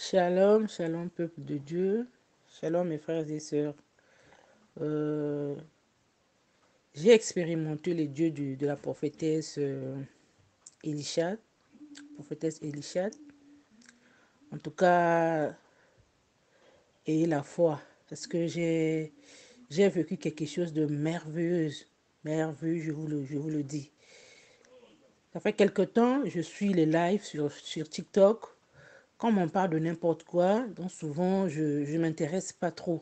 Shalom, shalom peuple de Dieu, shalom mes frères et sœurs. Euh, j'ai expérimenté les dieux de la prophétesse Elishad, prophétesse Elishad. En tout cas, ayez la foi, parce que j'ai vécu quelque chose de merveilleux, merveilleux, je vous le dis. Ça fait quelque temps, je suis les lives sur TikTok. Quand on parle de n'importe quoi, donc souvent je m'intéresse pas trop.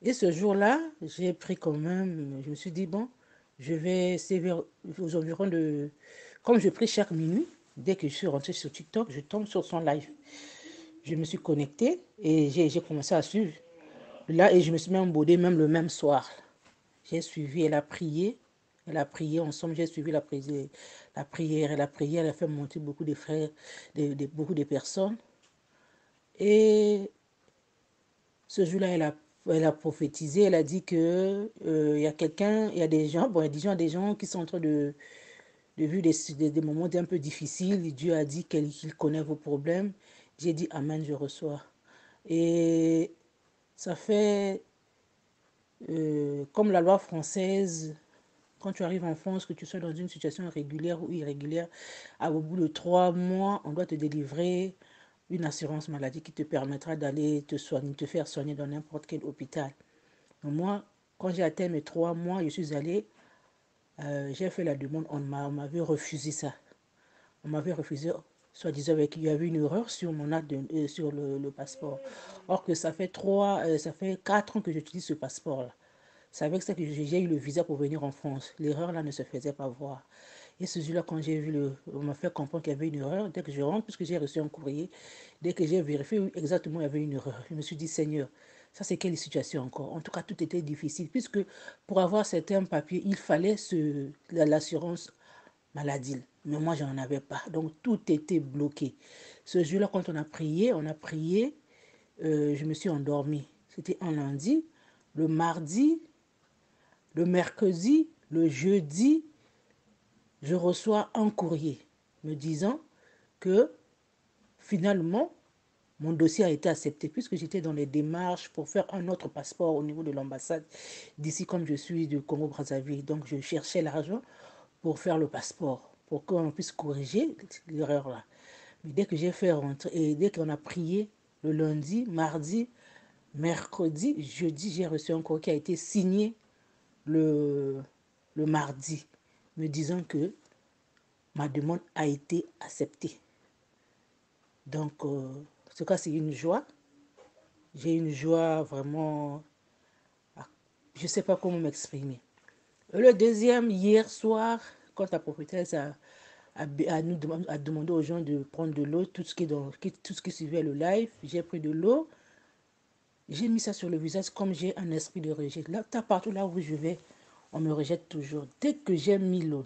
Et ce jour-là, j'ai pris quand même, je me suis dit, bon, je vais, c'est aux environs de, comme je prie chaque minuit, dès que je suis rentrée sur TikTok, je tombe sur son live. Je me suis connectée et j'ai commencé à suivre. Là, et je me suis même bodée même le même soir. J'ai suivi, elle a prié ensemble, j'ai suivi la prière, elle a fait monter beaucoup de frères, beaucoup de personnes. Et ce jour-là, elle a prophétisé, elle a dit que il y a quelqu'un, il y a des gens, bon, il y a des gens qui sont en train de vivre des moments un peu difficiles. Dieu a dit qu'il connaît vos problèmes. J'ai dit Amen, je reçois. Et ça fait comme la loi française, quand tu arrives en France, que tu sois dans une situation régulière ou irrégulière, au bout de 3 mois, on doit te délivrer une assurance maladie qui te permettra d'aller te soigner, te faire soigner dans n'importe quel hôpital. Donc moi, quand j'ai atteint mes 3 mois, je suis allée, j'ai fait la demande, on m'avait refusé ça. On m'avait refusé, soi-disant qu'il y avait une erreur sur mon acte sur le passeport. Or que ça fait 4 ans que j'utilise ce passeport-là. C'est avec ça que j'ai eu le visa pour venir en France. L'erreur là ne se faisait pas voir. Et ce jour-là, quand j'ai vu on m'a fait comprendre qu'il y avait une erreur, dès que je rentre, puisque j'ai reçu un courrier, dès que j'ai vérifié oui, exactement il y avait une erreur, je me suis dit, Seigneur, ça c'est quelle situation encore? En tout cas, tout était difficile, puisque pour avoir certains papiers, il fallait l'assurance maladie. Mais moi, je n'en avais pas. Donc, tout était bloqué. Ce jour-là, quand on a prié, je me suis endormie. C'était un lundi. Le mardi, le mercredi, le jeudi, je reçois un courrier me disant que finalement, mon dossier a été accepté puisque j'étais dans les démarches pour faire un autre passeport au niveau de l'ambassade d'ici comme je suis du Congo-Brazzaville. Donc, je cherchais l'argent pour faire le passeport, pour qu'on puisse corriger l'erreur là. Mais dès que j'ai fait rentrer, et dès qu'on a prié le lundi, mardi, mercredi, jeudi, j'ai reçu un courrier qui a été signé le, le mardi, me disant que ma demande a été acceptée. Donc, en tout cas, c'est une joie. J'ai une joie vraiment, je ne sais pas comment m'exprimer. Le deuxième, hier soir, quand la prophétesse a demandé aux gens de prendre de l'eau, tout ce qui suivait le live, j'ai pris de l'eau, j'ai mis ça sur le visage comme j'ai un esprit de rejet. Là, partout là où je vais, on me rejette toujours. Dès que j'ai mis l'eau,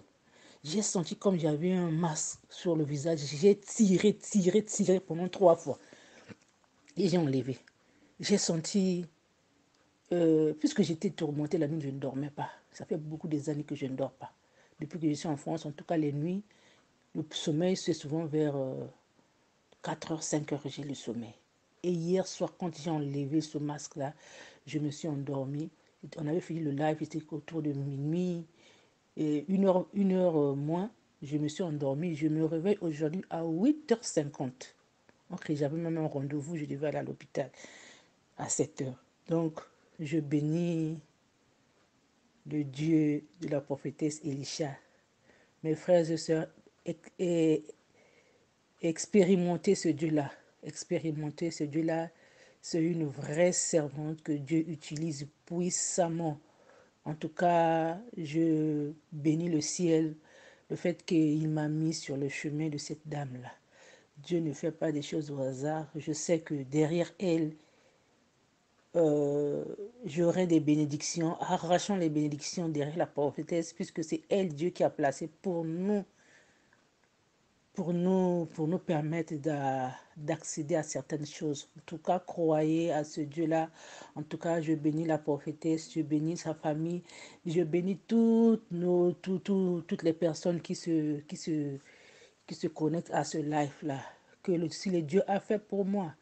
j'ai senti comme j'avais un masque sur le visage. J'ai tiré pendant 3 fois. Et j'ai enlevé. J'ai senti, puisque j'étais tourmentée la nuit, je ne dormais pas. Ça fait beaucoup des années que je ne dors pas. Depuis que je suis en France, en tout cas les nuits, le sommeil, c'est souvent vers 4 h, 5 h, j'ai le sommeil. Et hier soir, quand j'ai enlevé ce masque-là, je me suis endormie. On avait fini le live, c'était autour de minuit. Et une heure moins, je me suis endormie. Je me réveille aujourd'hui à 8 h 50. Donc, j'avais même un rendez-vous, je devais aller à l'hôpital à 7 h. Donc, je bénis le Dieu de la prophétesse Elisha. Mes frères et sœurs, expérimenter ce Dieu-là. Expérimenter ce Dieu-là. C'est une vraie servante que Dieu utilise puissamment. En tout cas, je bénis le ciel, le fait qu'il m'a mis sur le chemin de cette dame-là. Dieu ne fait pas des choses au hasard. Je sais que derrière elle, euh, j'aurai des bénédictions, arrachant les bénédictions derrière la prophétesse, puisque c'est elle, Dieu, qui a placé pour nous permettre d'accéder à certaines choses. En tout cas, croyez à ce Dieu-là. En tout cas, je bénis la prophétesse, je bénis sa famille, je bénis toutes les personnes qui se connectent à ce live-là. que si le Dieu a fait pour moi,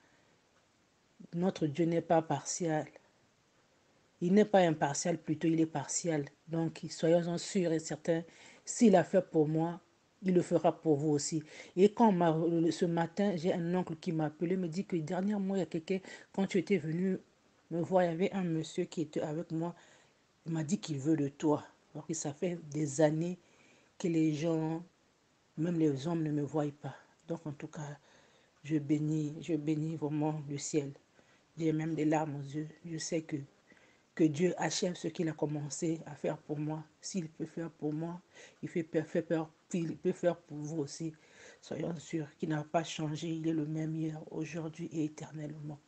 notre Dieu n'est pas partial. Il n'est pas impartial, plutôt il est partial. Donc, soyons-en sûrs et certains, s'il a fait pour moi, il le fera pour vous aussi. Et quand ce matin, j'ai un oncle qui m'a appelé, me dit que dernièrement, il y a quelqu'un, quand tu étais venu me voir, il y avait un monsieur qui était avec moi, il m'a dit qu'il veut de toi. Alors que ça fait des années que les gens, même les hommes, ne me voient pas. Donc, en tout cas, je bénis vraiment le ciel. J'ai même des larmes aux yeux. Je sais que Dieu achève ce qu'il a commencé à faire pour moi. S'il peut faire pour moi, il peut faire pour vous aussi. Soyons sûrs qu'il n'a pas changé. Il est le même hier, aujourd'hui et éternellement.